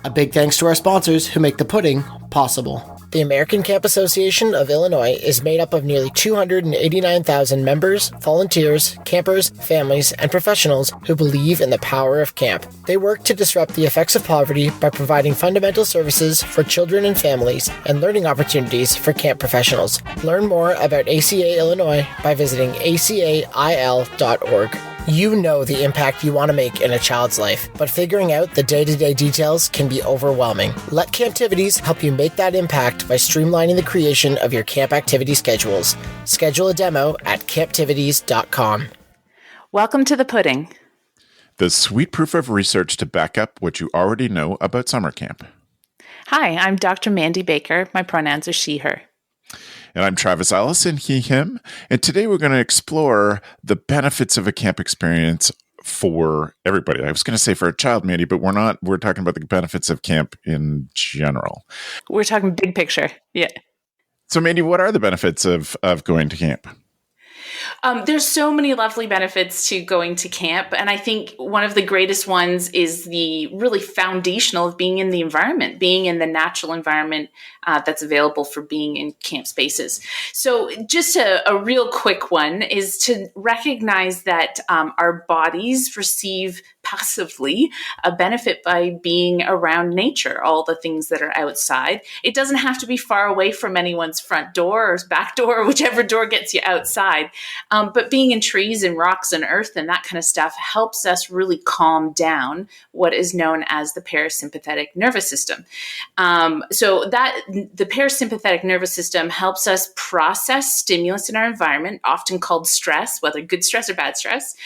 A big thanks to our sponsors who make the pudding possible. The American Camp Association of Illinois is made up of nearly 289,000 members, volunteers, campers, families, and professionals who believe in the power of camp. They work to disrupt the effects of poverty by providing fundamental services for children and families and learning opportunities for camp professionals. Learn more about ACA Illinois by visiting acail.org. You know the impact you want to make in a child's life, but figuring out the day-to-day details can be overwhelming. Let Camptivities help you make that impact by streamlining the creation of your camp activity schedules. Schedule a demo at camptivities.com. Welcome to the pudding. The sweet proof of research to back up what you already know about summer camp. Hi, I'm Dr. Mandi Baker. My pronouns are she, her. And I'm Travis Allison, he, him. And today we're going to explore the benefits of a camp experience for everybody. I was going to say for a child, Mandy, but we're not. We're talking about the benefits of camp in general. We're talking big picture. Yeah. So, Mandy, what are the benefits of going to camp? There's so many lovely benefits to going to camp. And I think one of the greatest ones is the really foundational of being in the environment, being in the natural environment that's available for being in camp spaces. So just a real quick one is to recognize that our bodies receive passively a benefit by being around nature, all the things that are outside. It doesn't have to be far away from anyone's front door or back door, or whichever door gets you outside. But being in trees and rocks and earth and that kind of stuff helps us really calm down what is known as the parasympathetic nervous system. So that the parasympathetic nervous system helps us process stimulus in our environment, often called stress, whether good stress or bad stress,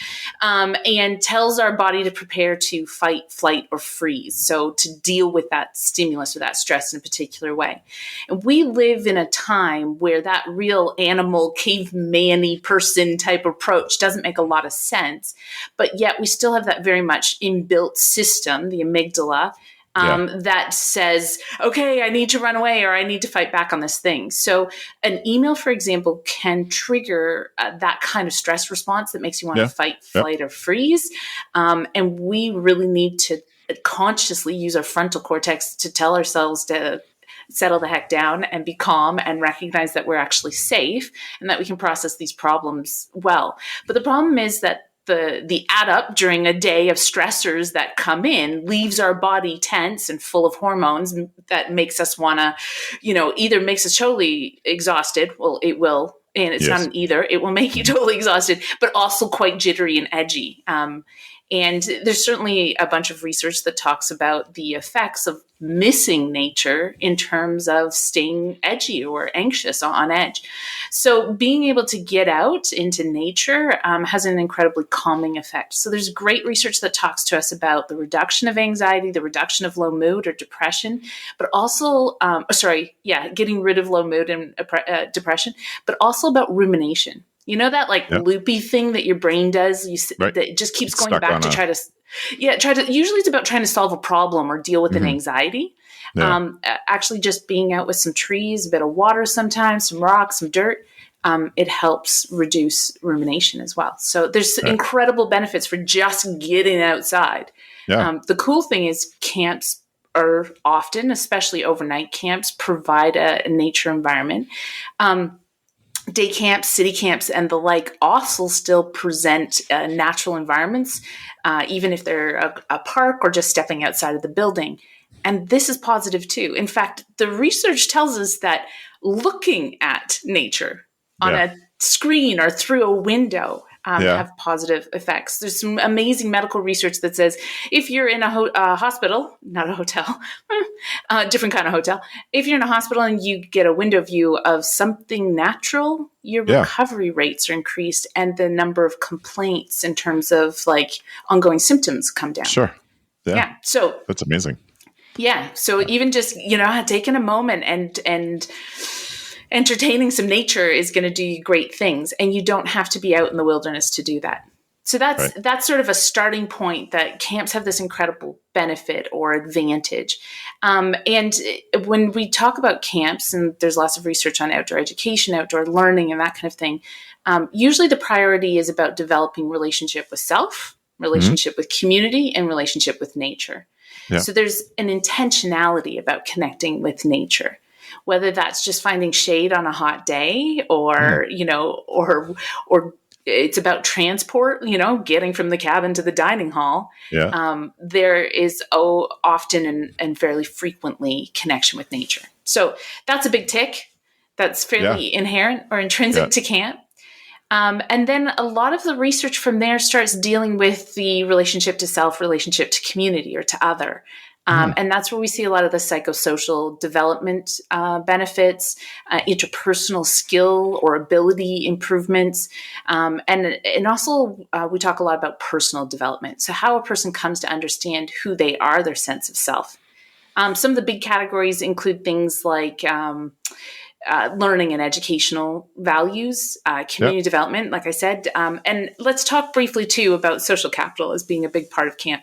and tells our body to prepare to fight, flight, or freeze. So to deal with that stimulus or that stress in a particular way. And we live in a time where that real animal, caveman-y person type approach doesn't make a lot of sense, but yet we still have that very much inbuilt system, the amygdala, that says, okay, I need to run away or I need to fight back on this thing. So an email, for example, can trigger that kind of stress response that makes you want to fight, flight, or freeze. And we really need to consciously use our frontal cortex to tell ourselves to settle the heck down and be calm and recognize that we're actually safe and that we can process these problems well. But the problem is that the add up during a day of stressors that come in leaves our body tense and full of hormones that makes us want to, either makes us totally exhausted. Well, it will. And it's not an either. It will make you totally exhausted, but also quite jittery and edgy. And there's certainly a bunch of research that talks about the effects of missing nature in terms of staying edgy or anxious on edge. So being able to get out into nature has an incredibly calming effect. So there's great research that talks to us about the reduction of anxiety, the reduction of low mood or depression, but also, getting rid of low mood and depression, but also about rumination. You know that loopy thing that your brain does that it just keeps going back to try to usually it's about trying to solve a problem or deal with an anxiety. Yeah. Actually just being out with some trees, a bit of water sometimes, some rocks, some dirt, it helps reduce rumination as well. So there's incredible benefits for just getting outside. Yeah. The cool thing is camps are often, especially overnight camps, provide a nature environment. Day camps, city camps, and the like also still present natural environments, even if they're a park or just stepping outside of the building. And this is positive too. In fact, the research tells us that looking at nature on a screen or through a window have positive effects. There's some amazing medical research that says if you're in a hospital, not a hotel, different kind of hotel, if you're in a hospital and you get a window view of something natural, your recovery rates are increased and the number of complaints in terms of ongoing symptoms come down. Sure. Yeah. So that's amazing. Yeah. So even just, taking a moment and entertaining some nature is going to do you great things, and you don't have to be out in the wilderness to do that. So that's sort of a starting point that camps have this incredible benefit or advantage. And when we talk about camps, and there's lots of research on outdoor education, outdoor learning, and that kind of thing, usually the priority is about developing relationship with self, relationship with community, and relationship with nature. Yeah. So there's an intentionality about connecting with nature, whether that's just finding shade on a hot day or, or it's about transport, getting from the cabin to the dining hall. Yeah. There is often and fairly frequently connection with nature. So that's a big tick. That's fairly inherent or intrinsic to camp. And then a lot of the research from there starts dealing with the relationship to self, relationship to community or to other. And that's where we see a lot of the psychosocial development benefits, interpersonal skill or ability improvements. And also we talk a lot about personal development. So how a person comes to understand who they are, their sense of self. Some of the big categories include things like learning and educational values, community development, like I said. And let's talk briefly, too, about social capital as being a big part of camp.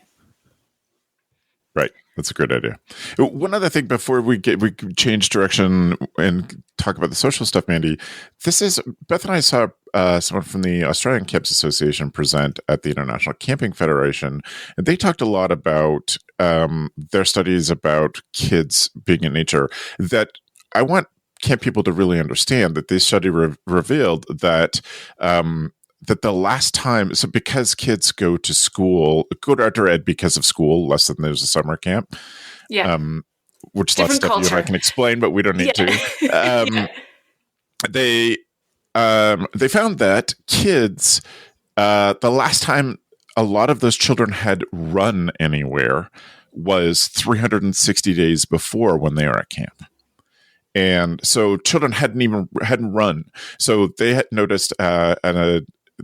Right. That's a great idea. One other thing before we change direction and talk about the social stuff, Mandi, Beth and I saw someone from the Australian Camps Association present at the International Camping Federation, and they talked a lot about their studies about kids being in nature. That I want camp people to really understand that this study revealed that that the last time, so because kids go to outdoor ed because of school, less than there's a summer camp. Yeah. Which is lots of stuff you and I can explain, but we don't need to. They found that kids, the last time a lot of those children had run anywhere was 360 days before when they were at camp. And so children hadn't run. So they had noticed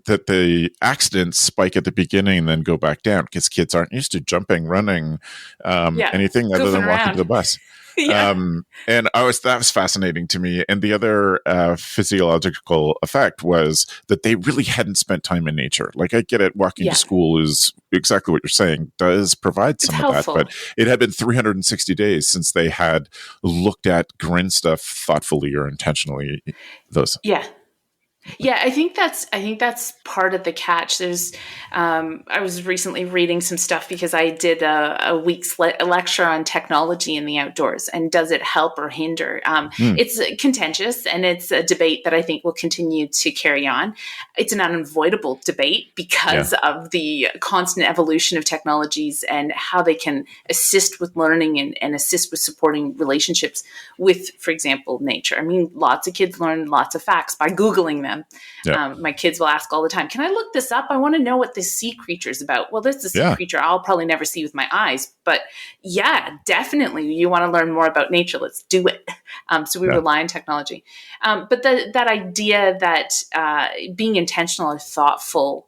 that the accidents spike at the beginning and then go back down because kids aren't used to jumping, running, anything other than walking to the bus. And that was fascinating to me. And the other physiological effect was that they really hadn't spent time in nature. Like, I get it, walking to school is exactly what you're saying, does provide some of that, but it had been 360 days since they had looked at green stuff thoughtfully or intentionally. Yeah, I think that's part of the catch. There's, I was recently reading some stuff because I did a week's lecture on technology in the outdoors and does it help or hinder? It's contentious and it's a debate that I think will continue to carry on. It's an unavoidable debate because of the constant evolution of technologies and how they can assist with learning and assist with supporting relationships with, for example, nature. I mean, lots of kids learn lots of facts by Googling them. My kids will ask all the time, can I look this up? I want to know what this sea creature is about. Well, this is a sea creature I'll probably never see with my eyes. But definitely you want to learn more about nature. Let's do it. So we rely on technology. But that idea that being intentional or thoughtful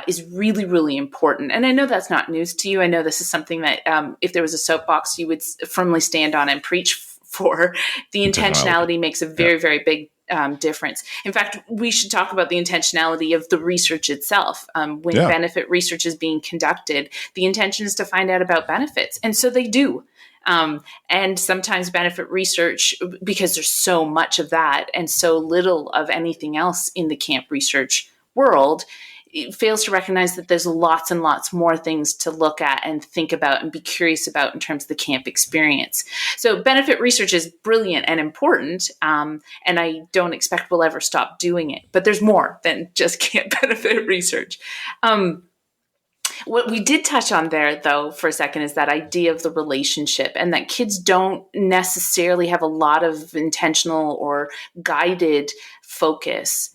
is really, really important. And I know that's not news to you. I know this is something that if there was a soapbox, you would firmly stand on and preach for. The intentionality makes a very, very big difference. In fact, we should talk about the intentionality of the research itself. When benefit research is being conducted, the intention is to find out about benefits. And so they do. And sometimes benefit research, because there's so much of that and so little of anything else in the camp research world, it fails to recognize that there's lots and lots more things to look at and think about and be curious about in terms of the camp experience. So benefit research is brilliant and important, and I don't expect we'll ever stop doing it. But there's more than just camp benefit research. What we did touch on there, though, for a second is that idea of the relationship and that kids don't necessarily have a lot of intentional or guided focus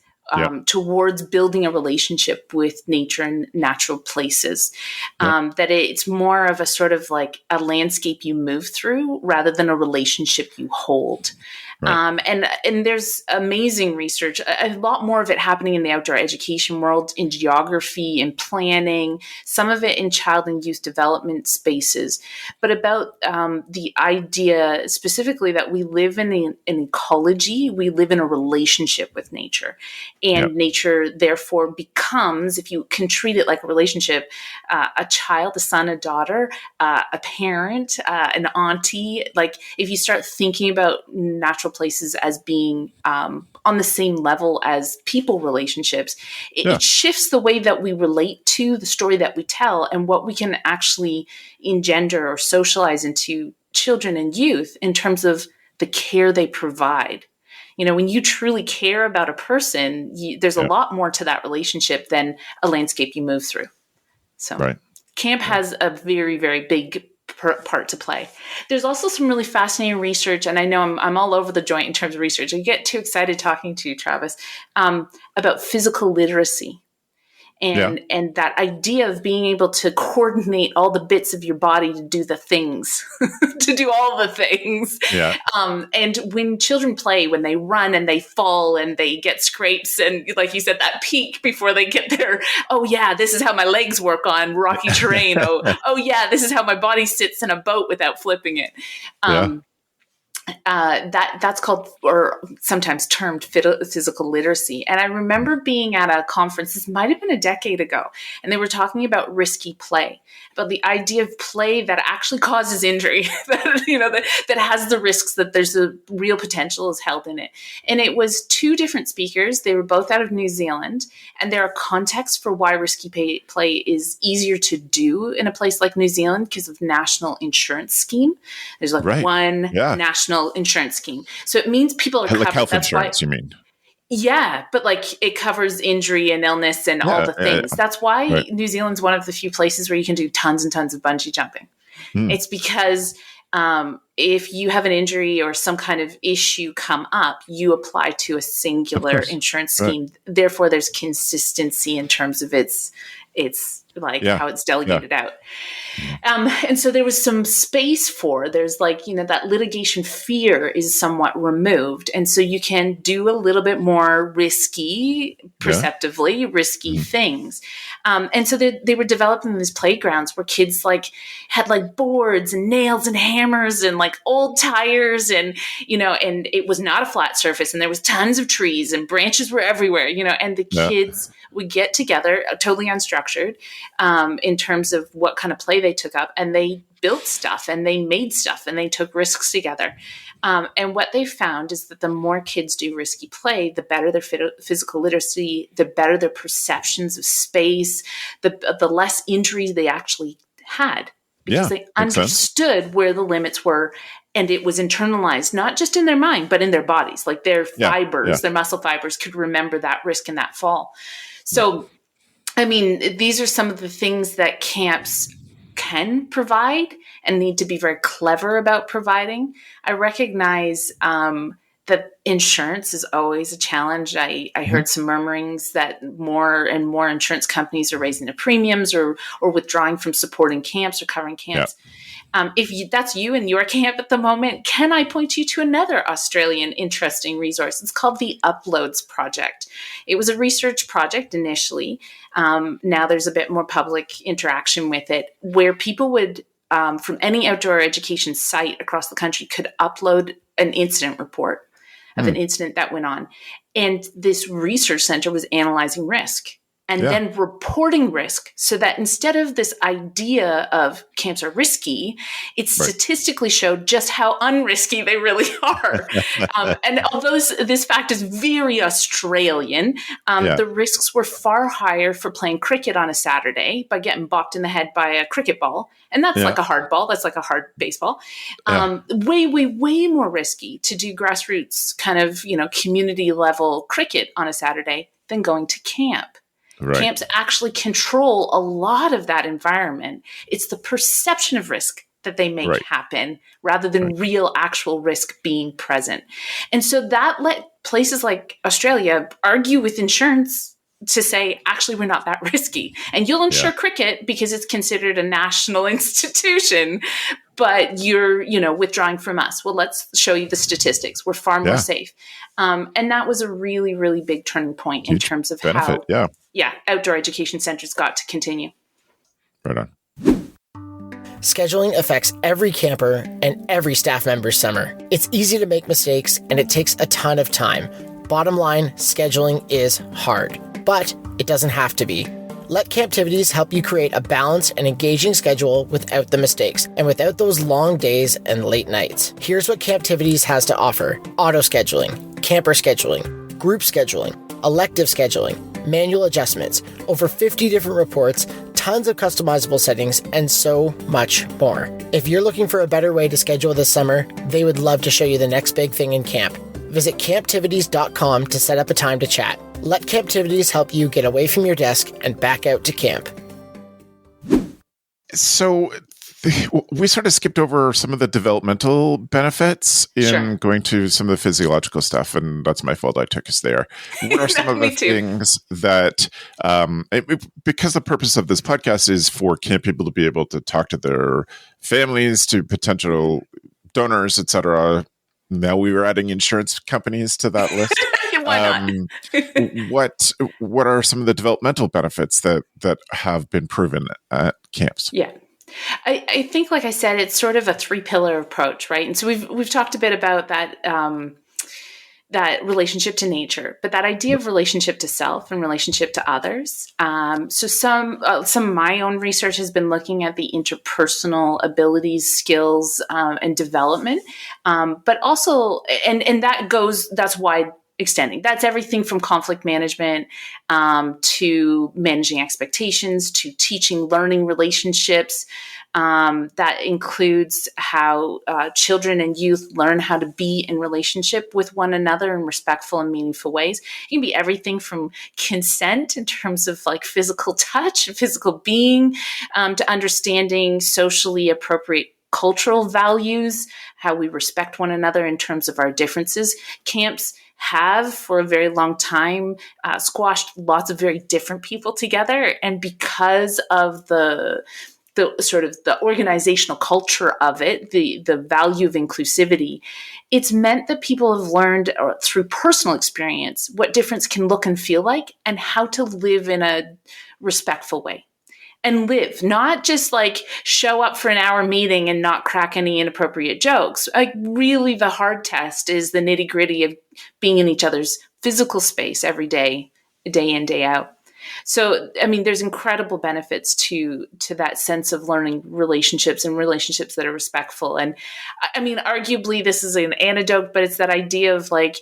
towards building a relationship with nature and natural places. That it's more of a sort of like a landscape you move through rather than a relationship you hold. Right. And there's amazing research, a lot more of it happening in the outdoor education world, in geography and planning, some of it in child and youth development spaces, but about the idea specifically that we live in an ecology, we live in a relationship with nature. And nature, therefore, becomes, if you can treat it like a relationship, a child, a son, a daughter, a parent, an auntie. Like, if you start thinking about natural places as being on the same level as people relationships, it shifts the way that we relate to the story that we tell and what we can actually engender or socialize into children and youth in terms of the care they provide. You know, when you truly care about a person, there's a lot more to that relationship than a landscape you move through. So camp has a very, very big part to play. There's also some really fascinating research, and I know I'm all over the joint in terms of research. I get too excited talking to you, Travis, about physical literacy. And that idea of being able to coordinate all the bits of your body to do the things, to do all the things. Yeah. And when children play, when they run and they fall and they get scrapes and, like you said, that peak before they get there, oh yeah, this is how my legs work on rocky terrain. Oh yeah, this is how my body sits in a boat without flipping it. That's called, or sometimes termed, physical literacy. And I remember being at a conference, this might have been a decade ago, and they were talking about risky play, about the idea of play that actually causes injury, that has the risks, that there's a real potential is held in it. And it was two different speakers. They were both out of New Zealand, and there are contexts for why risky play is easier to do in a place like New Zealand because of national insurance scheme. There's one national insurance scheme. So it means people are covered. Like health insurance, you mean? Yeah, but like it covers injury and illness and all the things. That's why New Zealand's one of the few places where you can do tons and tons of bungee jumping. It's because if you have an injury or some kind of issue come up, you apply to a singular insurance scheme. Therefore, there's consistency in terms of its how it's delegated out. And so there was some space there's that litigation fear is somewhat removed. And so you can do a little bit more risky, perceptively risky things. And so they were developing these playgrounds where kids had boards and nails and hammers and old tires and it was not a flat surface and there was tons of trees and branches were everywhere, and the kids would get together, totally unstructured, in terms of what kind of play they took up, and they built stuff and they made stuff and they took risks together. And what they found is that the more kids do risky play, the better their physical literacy, the better their perceptions of space, the less injuries they actually had, because they understood where the limits were. And it was internalized, not just in their mind, but in their bodies, like their fibers, their muscle fibers could remember that risk and that fall. So, I mean, these are some of the things that camps can provide and need to be very clever about providing. I recognize that insurance is always a challenge. I heard some murmurings that more and more insurance companies are raising their premiums or withdrawing from supporting camps or covering camps. If that's you in your camp at the moment, can I point you to another Australian interesting resource? It's called the Uploads Project. It was a research project initially. Now there's a bit more public interaction with it, where people would, from any outdoor education site across the country, could upload an incident report of an incident that went on. And this research center was analyzing risk and then reporting risk, so that instead of this idea of camps are risky, it statistically showed just how unrisky they really are. And although this fact is very Australian, the risks were far higher for playing cricket on a Saturday by getting bopped in the head by a cricket ball. And that's like a hard ball. That's like a hard baseball. Way, way, way more risky to do grassroots kind of, community level cricket on a Saturday than going to camp. Camps actually control a lot of that environment. It's the perception of risk that they make happen rather than real actual risk being present. And so that let places like Australia argue with insurance to say, actually, we're not that risky. And you'll insure cricket because it's considered a national institution, but you're, withdrawing from us. Well, let's show you the statistics. We're far more safe. And that was a really, really big turning point in terms of benefit, how outdoor education centers got to continue. Right on. Scheduling affects every camper and every staff member's summer. It's easy to make mistakes and it takes a ton of time. Bottom line, scheduling is hard, but it doesn't have to be. Let Camptivities help you create a balanced and engaging schedule without the mistakes and without those long days and late nights. Here's what Camptivities has to offer: auto scheduling, camper scheduling, group scheduling, elective scheduling, manual adjustments, over 50 different reports, tons of customizable settings, and so much more. If you're looking for a better way to schedule this summer, they would love to show you the next big thing in camp. Visit camptivities.com to set up a time to chat. Let Camptivities help you get away from your desk and back out to camp. So we sort of skipped over some of the developmental benefits in going to some of the physiological stuff, and that's my fault. I took us there. What are some of the things that, because the purpose of this podcast is for camp people to be able to talk to their families, to potential donors, etc. Now we were adding insurance companies to that list. Why not? What are some of the developmental benefits that have been proven at camps? Yeah. I think, like I said, it's sort of a 3-pillar approach, right? And so we've talked a bit about that that relationship to nature, but that idea of relationship to self and relationship to others. So some of my own research has been looking at the interpersonal abilities, skills, and development, but also, and that's wide extending. That's everything from conflict management to managing expectations to teaching, learning relationships. That includes how children and youth learn how to be in relationship with one another in respectful and meaningful ways. It can be everything from consent in terms of like physical touch, physical being, to understanding socially appropriate cultural values, how we respect one another in terms of our differences. Camps have for a very long time squashed lots of very different people together. And because of the sort of the organizational culture of it, the value of inclusivity, it's meant that people have learned through personal experience what difference can look and feel like and how to live in a respectful way. And live, not just like show up for an hour meeting and not crack any inappropriate jokes. Like really the hard test is the nitty gritty of being in each other's physical space every day in, day out. So, I mean, there's incredible benefits to that sense of learning relationships and relationships that are respectful. And I mean, arguably this is an anecdote, but it's that idea of like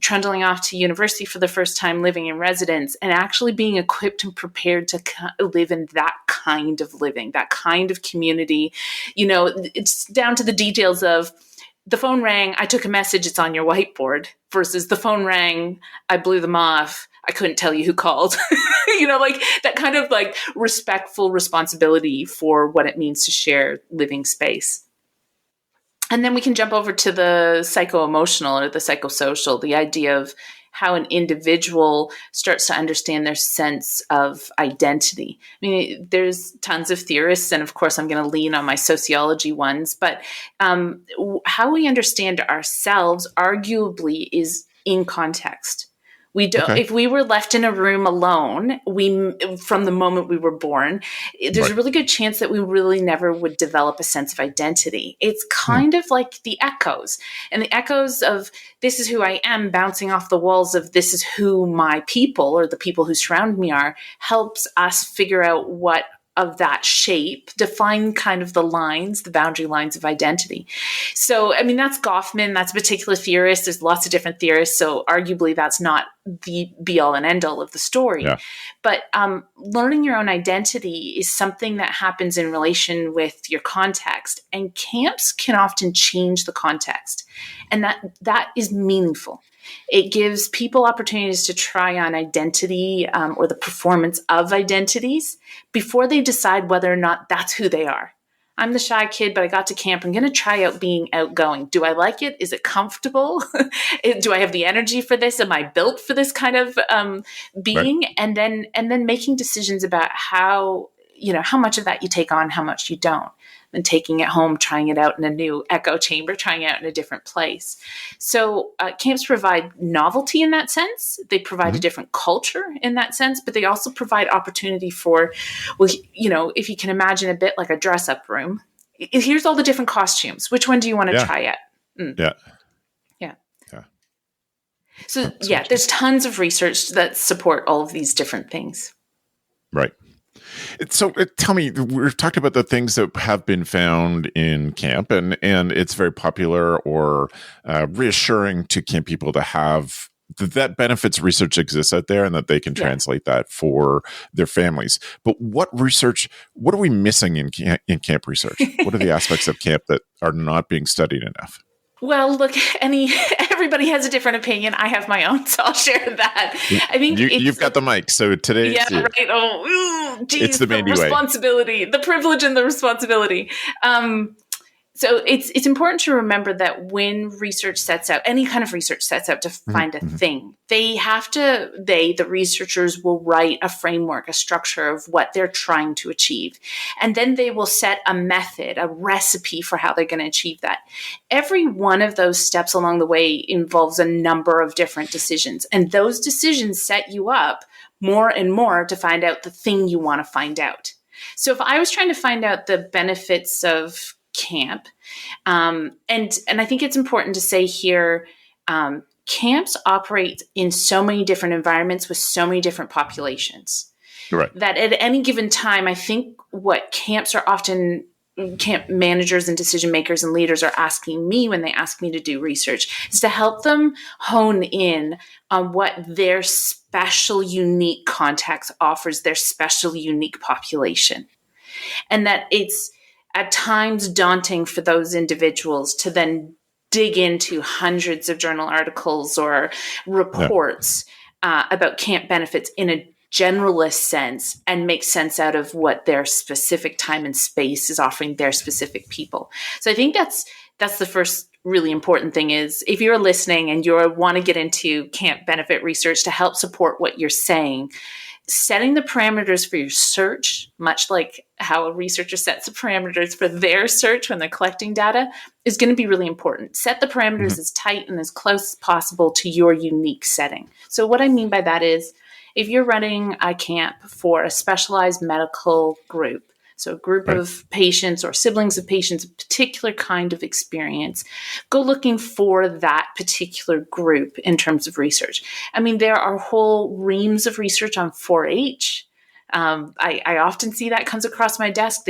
trundling off to university for the first time, living in residence, and actually being equipped and prepared to live in that kind of living, that kind of community. You know, it's down to the details of the phone rang, I took a message, it's on your whiteboard, versus the phone rang, I blew them off, I couldn't tell you who called. You know, like that kind of like respectful responsibility for what it means to share living space. And then we can jump over to the psycho-emotional or the psychosocial, the idea of how an individual starts to understand their sense of identity. I mean, there's tons of theorists, and of course I'm going to lean on my sociology ones, but how we understand ourselves arguably is in context. We don't. Okay. If we were left in a room alone, from the moment we were born, there's a really good chance that we really never would develop a sense of identity. It's kind of like the echoes, and the echoes of this is who I am bouncing off the walls of this is who my people or the people who surround me are, helps us figure out what of that shape, define kind of the lines, the boundary lines of identity. So, I mean, that's Goffman, that's a particular theorist. There's lots of different theorists. So arguably that's not the be all and end all of the story. Yeah. But learning your own identity is something that happens in relation with your context, and camps can often change the context. And that is meaningful. It gives people opportunities to try on identity or the performance of identities before they decide whether or not that's who they are. I'm the shy kid, but I got to camp. I'm going to try out being outgoing. Do I like it? Is it comfortable? Do I have the energy for this? Am I built for this kind of being? Right. And then making decisions about how much of that you take on, how much you don't. And taking it home, trying it out in a new echo chamber, trying it out in a different place. So camps provide novelty in that sense. They provide a different culture in that sense, but they also provide opportunity for, if you can imagine a bit like a dress-up room. Here's all the different costumes. Which one do you want to try at? Yeah. So That's yeah, there's tons of research that support all of these different things. right. So tell me, we've talked about the things that have been found in camp, and it's very popular or reassuring to camp people to have that benefits research exists out there and that they can translate that for their families. But what are we missing in camp research? What are the aspects of camp that are not being studied enough? Well, look, everybody has a different opinion. I have my own, so I'll share that. I think you've got the mic, so today, right. Oh, geez, it's the Mandi way. Responsibility, the privilege, and the responsibility. So it's important to remember that when research sets out, any kind of research sets out to find a thing, the researchers will write a framework, a structure of what they're trying to achieve. And then they will set a method, a recipe for how they're going to achieve that. Every one of those steps along the way involves a number of different decisions. And those decisions set you up more and more to find out the thing you want to find out. So if I was trying to find out the benefits of camp. And I think it's important to say here, camps operate in so many different environments with so many different populations. Right. That at any given time, I think what camps are often camp managers and decision makers and leaders are asking me when they ask me to do research is to help them hone in on what their special, unique context offers their special, unique population. And that it's at times daunting for those individuals to then dig into hundreds of journal articles or reports about camp benefits in a generalist sense and make sense out of what their specific time and space is offering their specific people. So I think that's the first really important thing is if you're listening and you want to get into camp benefit research to help support what you're saying, setting the parameters for your search, much like how a researcher sets the parameters for their search when they're collecting data, is going to be really important. Set the parameters as tight and as close as possible to your unique setting. So what I mean by that is if you're running a camp for a specialized medical group, so a group of patients or siblings of patients, a particular kind of experience, go looking for that particular group in terms of research. I mean, there are whole reams of research on 4-H. I often see that comes across my desk.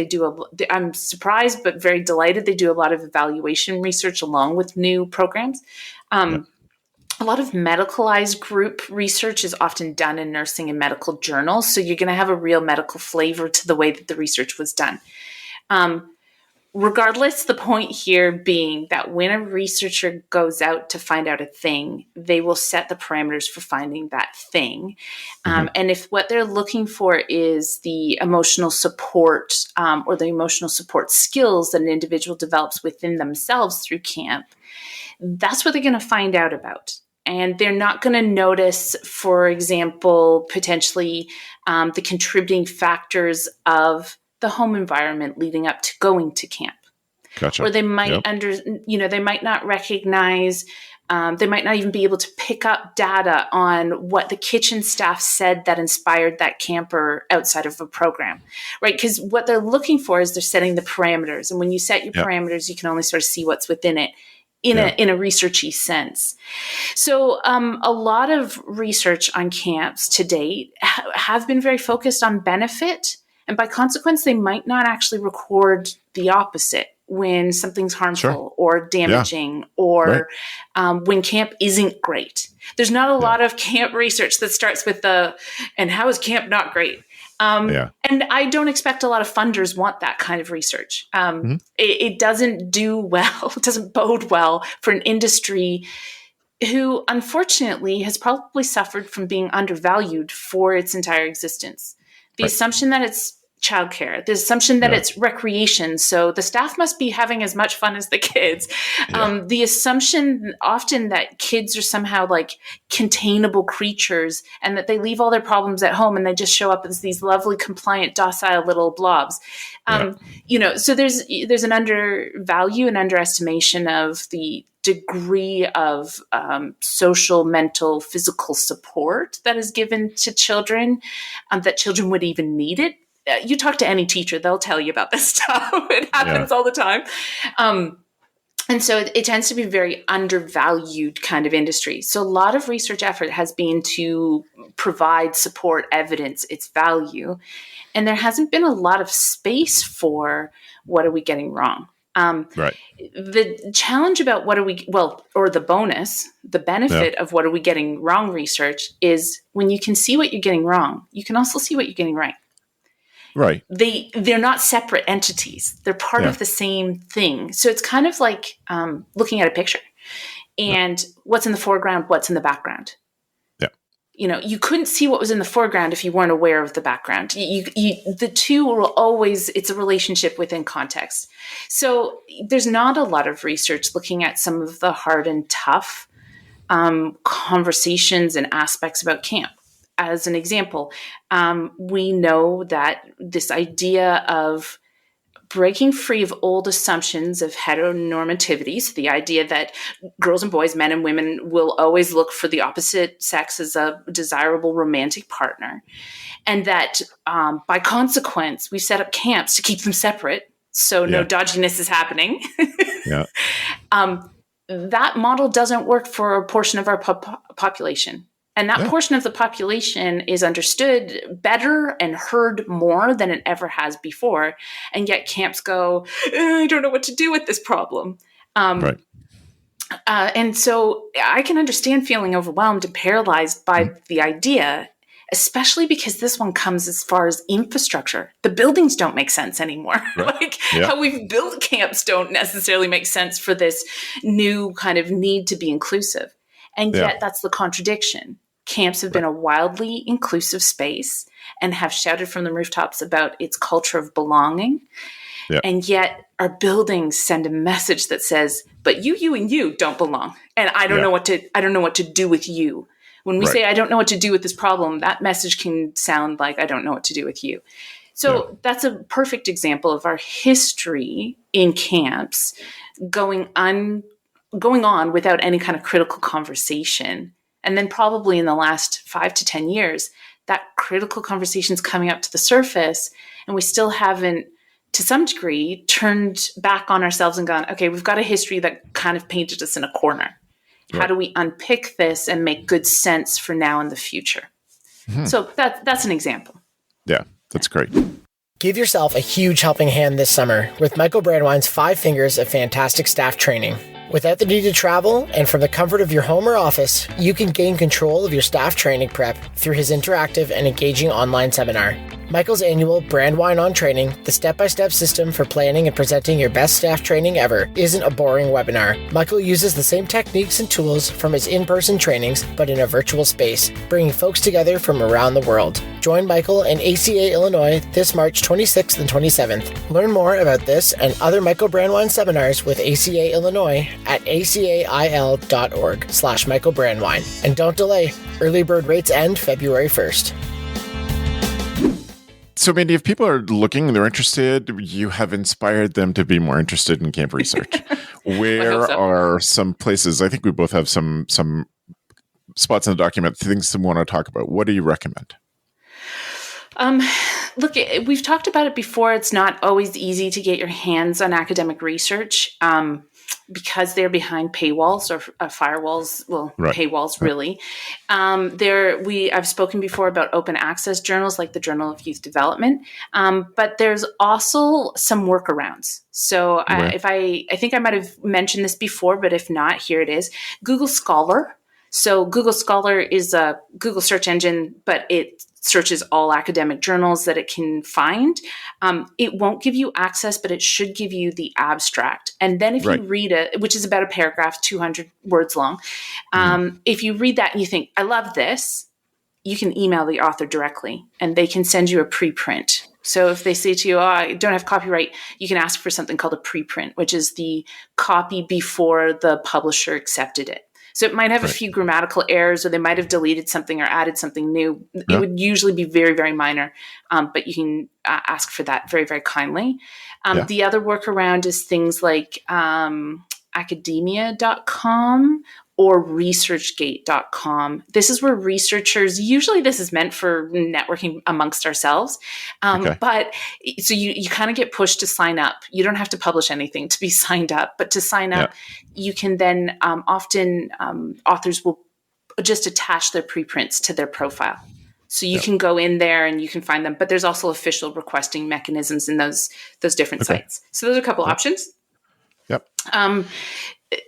I'm surprised, but very delighted. They do a lot of evaluation research along with new programs. A lot of medicalized group research is often done in nursing and medical journals. So you're going to have a real medical flavor to the way that the research was done. Regardless, the point here being that when a researcher goes out to find out a thing, they will set the parameters for finding that thing. And if what they're looking for is the emotional support or the emotional support skills that an individual develops within themselves through camp, that's what they're going to find out about. And they're not going to notice, for example, potentially the contributing factors of the home environment leading up to going to camp. Gotcha. Or they might they might not recognize, they might not even be able to pick up data on what the kitchen staff said that inspired that camper outside of a program, right? Because what they're looking for is they're setting the parameters. And when you set your parameters, you can only sort of see what's within it. In a researchy sense. So a lot of research on camps to date have been very focused on benefit. And by consequence, they might not actually record the opposite when something's harmful or damaging or when camp isn't great. There's not a lot of camp research that starts with and how is camp not great? And I don't expect a lot of funders want that kind of research. It doesn't do well. It doesn't bode well for an industry who, unfortunately, has probably suffered from being undervalued for its entire existence. The assumption that it's childcare, the assumption that it's recreation, so the staff must be having as much fun as the kids. The assumption often that kids are somehow like containable creatures and that they leave all their problems at home and they just show up as these lovely, compliant, docile little blobs. So there's an undervalue and underestimation of the degree of social, mental, physical support that is given to children, that children would even need it. You talk to any teacher, they'll tell you about this stuff. It happens all the time. And so it tends to be a very undervalued kind of industry. So a lot of research effort has been to provide support, evidence, its value. And there hasn't been a lot of space for what are we getting wrong. Right. The challenge about or the bonus, the benefit of what are we getting wrong research is when you can see what you're getting wrong, you can also see what you're getting right. Right. They're not separate entities. They're part of the same thing. So it's kind of like looking at a picture and what's in the foreground, what's in the background. Yeah. You couldn't see what was in the foreground if you weren't aware of the background. The two will always, it's a relationship within context. So there's not a lot of research looking at some of the hard and tough conversations and aspects about camp. As an example, we know that this idea of breaking free of old assumptions of heteronormativity, so the idea that girls and boys, men and women will always look for the opposite sex as a desirable romantic partner, and that by consequence, we set up camps to keep them separate, so no dodginess is happening. That model doesn't work for a portion of our population. And that portion of the population is understood better and heard more than it ever has before. And yet camps go, I don't know what to do with this problem. Right. And so I can understand feeling overwhelmed and paralyzed by the idea, especially because this one comes as far as infrastructure. The buildings don't make sense anymore. Right. How we've built camps don't necessarily make sense for this new kind of need to be inclusive. And yet that's the contradiction. Camps have been a wildly inclusive space and have shouted from the rooftops about its culture of belonging. And yet our buildings send a message that says, but you and you don't belong. And I don't know what to do with you. When we say, I don't know what to do with this problem, that message can sound like, I don't know what to do with you. So that's a perfect example of our history in camps going on without any kind of critical conversation. And then probably in the last 5 to 10 years, that critical conversation is coming up to the surface, and we still haven't, to some degree, turned back on ourselves and gone, okay, we've got a history that kind of painted us in a corner. How do we unpick this and make good sense for now and the future? So that's an example. Yeah, that's great. Give yourself a huge helping hand this summer with Michael Branwine's 5 Fingers of Fantastic Staff Training. Without the need to travel and from the comfort of your home or office, you can gain control of your staff training prep through his interactive and engaging online seminar. Michael's annual Brandwine on Training, the step-by-step system for planning and presenting your best staff training ever, isn't a boring webinar. Michael uses the same techniques and tools from his in-person trainings, but in a virtual space, bringing folks together from around the world. Join Michael in ACA, Illinois this March 26th and 27th. Learn more about this and other Michael Brandwine seminars with ACA, Illinois at acail.org/Michael Brandwine. And don't delay, early bird rates end February 1st. So, Mandi, if people are looking, they're interested, you have inspired them to be more interested in camp research. Where are some places? I think we both have some spots in the document, things we want to talk about. What do you recommend? Look, we've talked about it before. It's not always easy to get your hands on academic research because they're behind paywalls or firewalls. Well, paywalls, really. I've spoken before about open access journals like the Journal of Youth Development, but there's also some workarounds. So I think I might have mentioned this before, but if not, here it is. Google Scholar. So Google Scholar is a Google search engine, but it searches all academic journals that it can find. It won't give you access, but it should give you the abstract. And then if you read it, which is about a paragraph, 200 words long, if you read that and you think, I love this, you can email the author directly and they can send you a preprint. So if they say to you, I don't have copyright, you can ask for something called a preprint, which is the copy before the publisher accepted it. So it might have a few grammatical errors, or they might have deleted something or added something new. It would usually be very, very minor, but you can ask for that very, very kindly. The other workaround is things like academia.com or researchgate.com. This is where researchers, usually this is meant for networking amongst ourselves. But so you kind of get pushed to sign up. You don't have to publish anything to be signed up, but to sign up, you can then often authors will just attach their preprints to their profile. So you can go in there and you can find them, but there's also official requesting mechanisms in those different sites. So those are a couple options. Yep.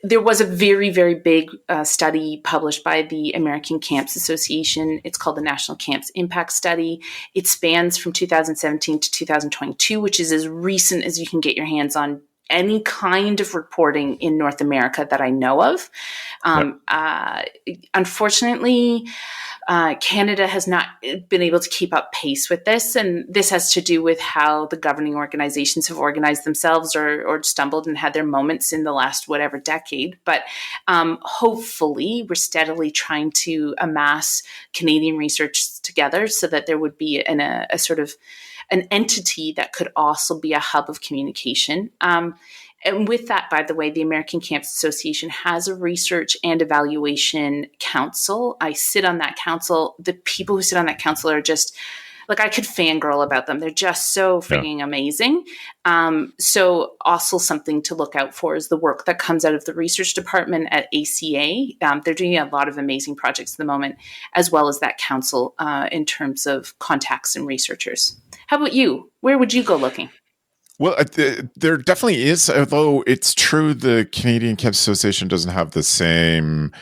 There was a very, very big study published by the American Camps Association. It's called the National Camps Impact Study. It spans from 2017 to 2022, which is as recent as you can get your hands on any kind of reporting in North America that I know of. Unfortunately, Canada has not been able to keep up pace with this. And this has to do with how the governing organizations have organized themselves or stumbled and had their moments in the last whatever decade. But hopefully we're steadily trying to amass Canadian research together so that there would be a sort of an entity that could also be a hub of communication. And with that, by the way, the American Camps Association has a research and evaluation council. I sit on that council. The people who sit on that council are just, like, I could fangirl about them. They're just so freaking amazing. So also something to look out for is the work that comes out of the research department at ACA. They're doing a lot of amazing projects at the moment, as well as that council in terms of contacts and researchers. How about you? Where would you go looking? Well, there definitely is, although it's true the Canadian Camps Association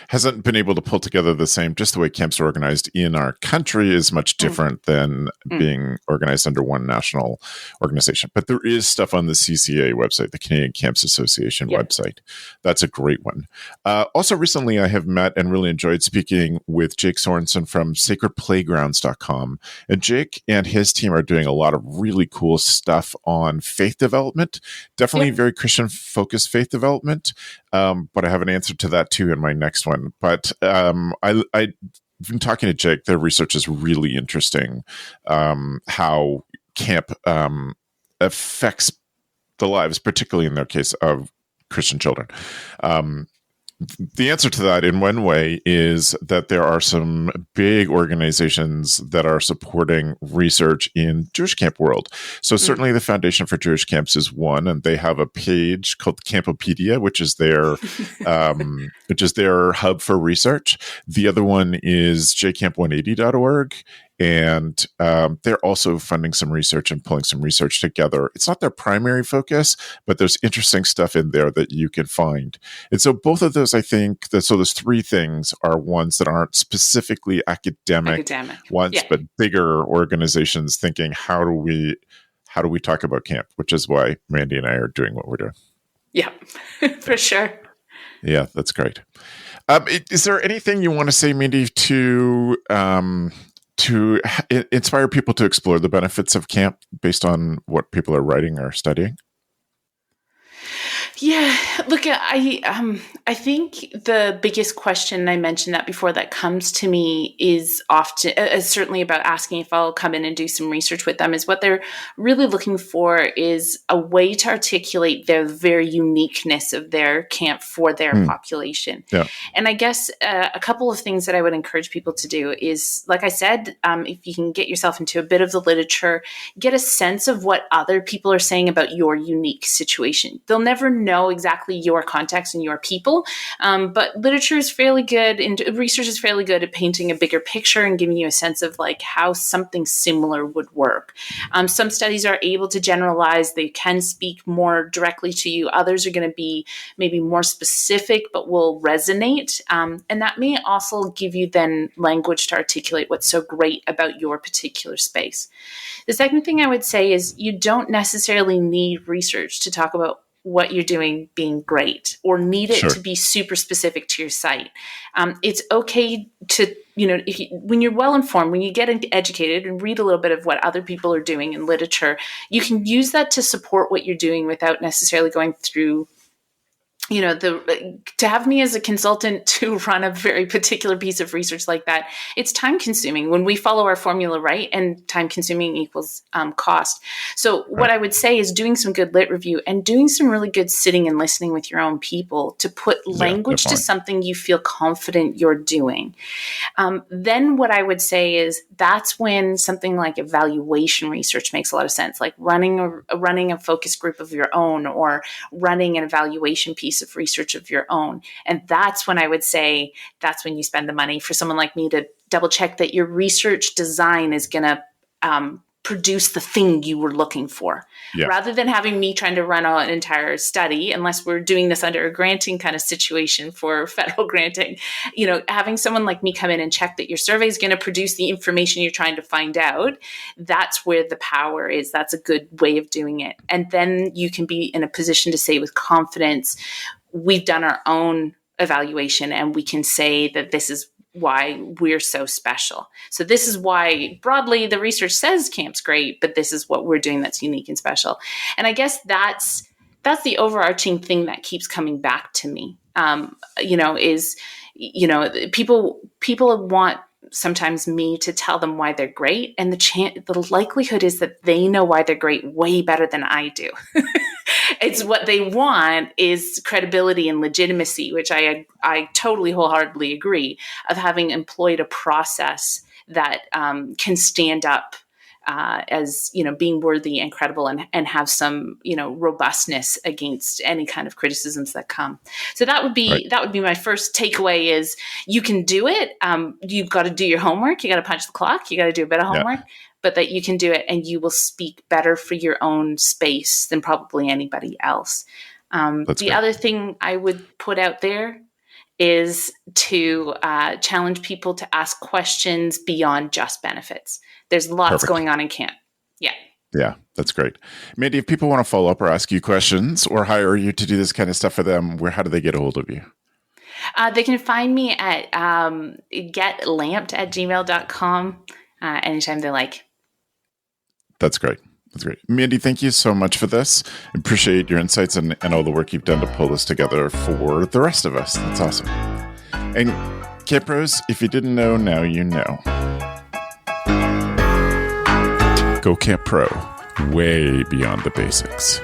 hasn't been able to pull together just the way camps are organized in our country is much different than being organized under one national organization. But there is stuff on the CCA website, the Canadian Camps Association website. That's a great one. Also, recently I have met and really enjoyed speaking with Jake Sorensen from sacredplaygrounds.com. And Jake and his team are doing a lot of really cool stuff on faith development, definitely very Christian focused faith development. But I have an answer to that too in my next one. But I've been talking to Jake. Their research is really interesting. How camp affects the lives, particularly in their case of Christian children. The answer to that in one way is that there are some big organizations that are supporting research in Jewish camp world. So certainly the Foundation for Jewish Camps is one, and they have a page called Campopedia, which is their hub for research. The other one is jcamp180.org. And they're also funding some research and pulling some research together. It's not their primary focus, but there's interesting stuff in there that you can find. And so both of those, I think, so those three things are ones that aren't specifically academic ones, but bigger organizations thinking, how do we talk about camp? Which is why Mandi and I are doing what we're doing. Yeah, for sure. Yeah, that's great. Is there anything you want to say, Mandi, to inspire people to explore the benefits of camp based on what people are writing or studying? Yeah, look, I think the biggest question, I mentioned that before, that comes to me is often, certainly about asking if I'll come in and do some research with them, is what they're really looking for is a way to articulate the very uniqueness of their camp for their population. Yeah. And I guess a couple of things that I would encourage people to do is, like I said, if you can get yourself into a bit of the literature, get a sense of what other people are saying about your unique situation. They'll never know exactly your context and your people, but literature is fairly good and research is fairly good at painting a bigger picture and giving you a sense of like how something similar would work. Some studies are able to generalize. They can speak more directly to you. Others are going to be maybe more specific but will resonate, and that may also give you then language to articulate what's so great about your particular space. The second thing I would say is you don't necessarily need research to talk about what you're doing being great or need it to be super specific to your site. It's okay to, when you're well informed, when you get educated and read a little bit of what other people are doing in literature, you can use that to support what you're doing without necessarily going through to have me as a consultant to run a very particular piece of research like that, it's time consuming when we follow our formula right, and time consuming equals cost. So what I would say is doing some good lit review and doing some really good sitting and listening with your own people to put language to something you feel confident you're doing. Then what I would say is that's when something like evaluation research makes a lot of sense, like running a focus group of your own, or running an evaluation piece of research of your own. And that's when I would say that's when you spend the money for someone like me to double check that your research design is going to produce the thing you were looking for, rather than having me trying to run an entire study, unless we're doing this under a granting kind of situation for federal granting. Having someone like me come in and check that your survey is going to produce the information you're trying to find out, that's where the power is. That's a good way of doing it. And then you can be in a position to say with confidence, we've done our own evaluation and we can say that this is why we're so special. So this is why broadly the research says camp's great, but this is what we're doing that's unique and special. And I guess that's the overarching thing that keeps coming back to me. People want sometimes me to tell them why they're great, and the likelihood is that they know why they're great way better than I do. It's what they want is credibility and legitimacy, which I totally wholeheartedly agree, of having employed a process that can stand up as being worthy and credible, and have some robustness against any kind of criticisms that come. So that would be my first takeaway: is you can do it. You've got to do your homework. You got to punch the clock. You got to do a bit of homework. But that you can do it, and you will speak better for your own space than probably anybody else. The other thing I would put out there is to challenge people to ask questions beyond just benefits. There's lots going on in camp. Yeah, that's great. Mandi, if people want to follow up or ask you questions or hire you to do this kind of stuff for them, how do they get a hold of you? They can find me at getlamped@gmail.com anytime they like. That's great. Mandi, thank you so much for this. Appreciate your insights and all the work you've done to pull this together for the rest of us. That's awesome. And Camp Pros, if you didn't know, now you know. Go Camp Pro, way beyond the basics.